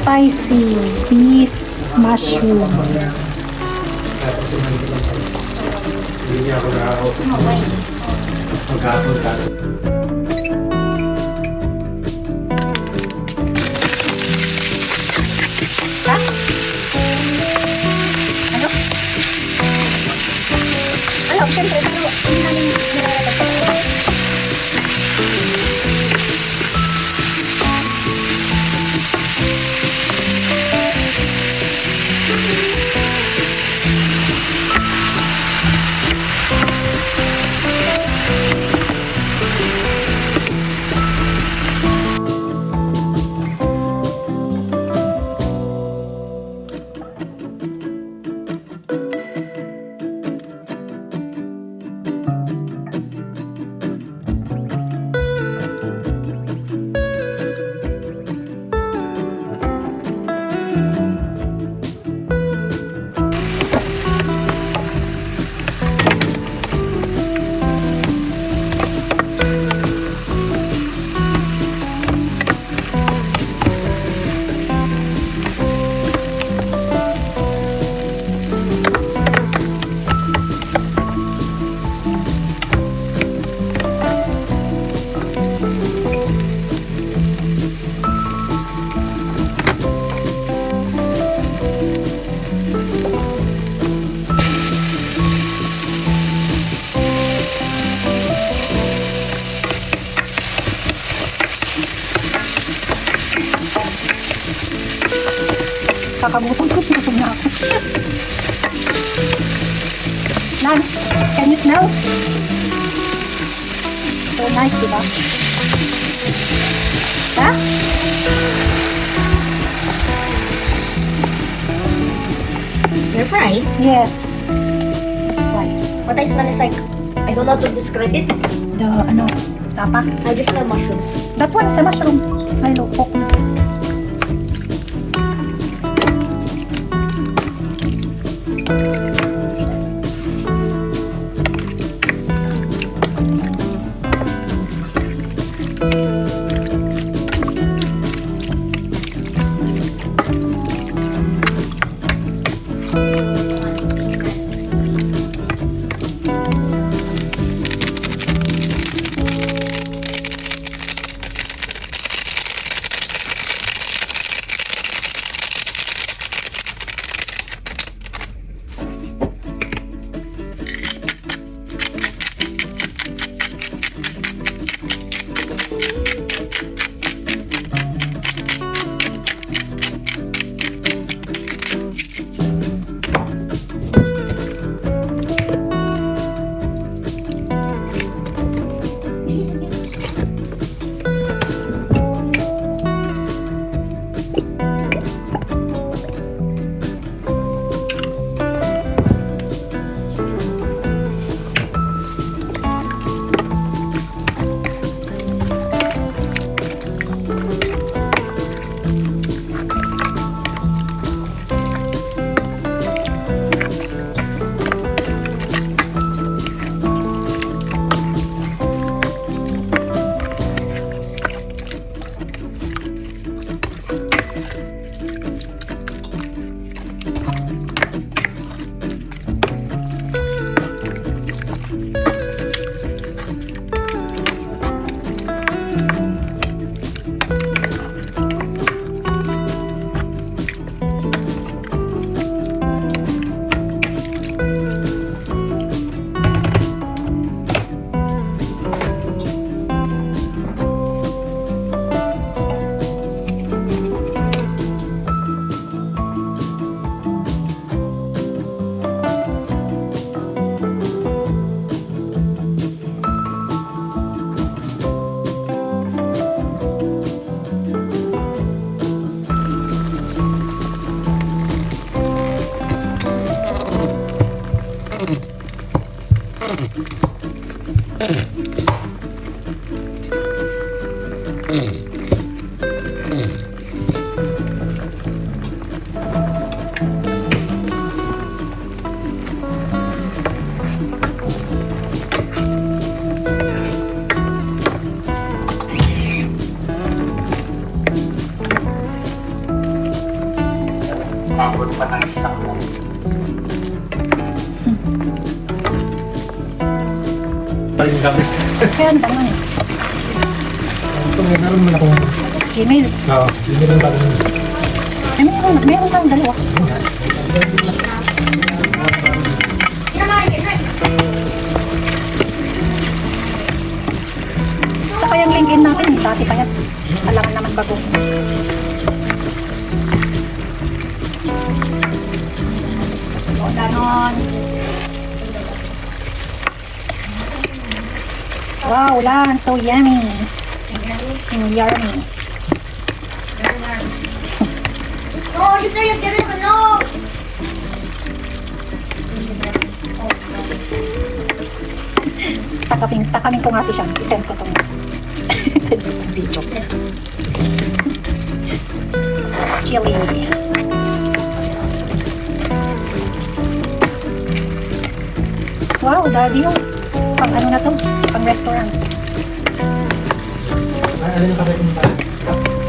spicy beef mushroom. Hindi ako magkapunta. Ha? Ano? Ano? Siyempre, pero hindi namin nilalagay. Kakagutom ko, pinatog na ako. Lance, can you smell? So nice, diba? Ha? Stir fry? Yes. Why? What I smell is like, I don't know how to describe it. The, tapa? I just smell mushrooms. That one is the mushroom. I know, coconut. Balik yung gamit. Kaya ano tanong eh. Ito, meron naman akong... Gmail. Oo, hindi naman bago nun. Ay, meron kang dalawa. Saka yung LinkedIn natin, dati pa yan. Alangan naman bagong. O, ganon. Wow, Lance, so yummy. Yummy. No, are you serious? Get rid of it. No. Takamin ko nga si Sean. I-send ko itong send ko itong video. Chili. Wow, daddy yung pang ano na to? Pang restaurant. Ay, alin yung kapit mo tayo?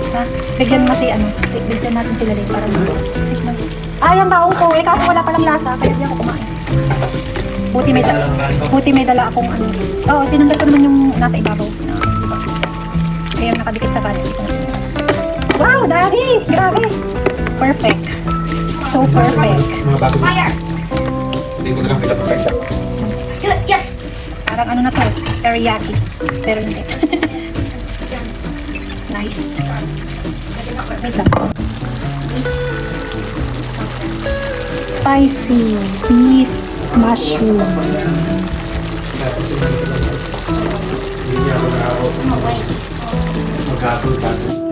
Ha? Bigyan mo si ano? Bigyan natin sila din para dito. Ah, yung baong ko eh. Kaso wala palang lasa. Kaya di ako kumain. Buti may dala akong ano. Oo, tinanggal ko naman yung nasa ibabaw. Diba? Kaya yung nakadikit sa kanin. Wow, daddy! Grabe! Perfect. So perfect. Mga bago. Fire. Hindi ko na lang kita pagkaita. Good. Yes. Parang ano na to, teriyaki. Pero hindi. Nice. Wait lang. Spicy beef mushroom. Hindi niya ako mag-apple tayo.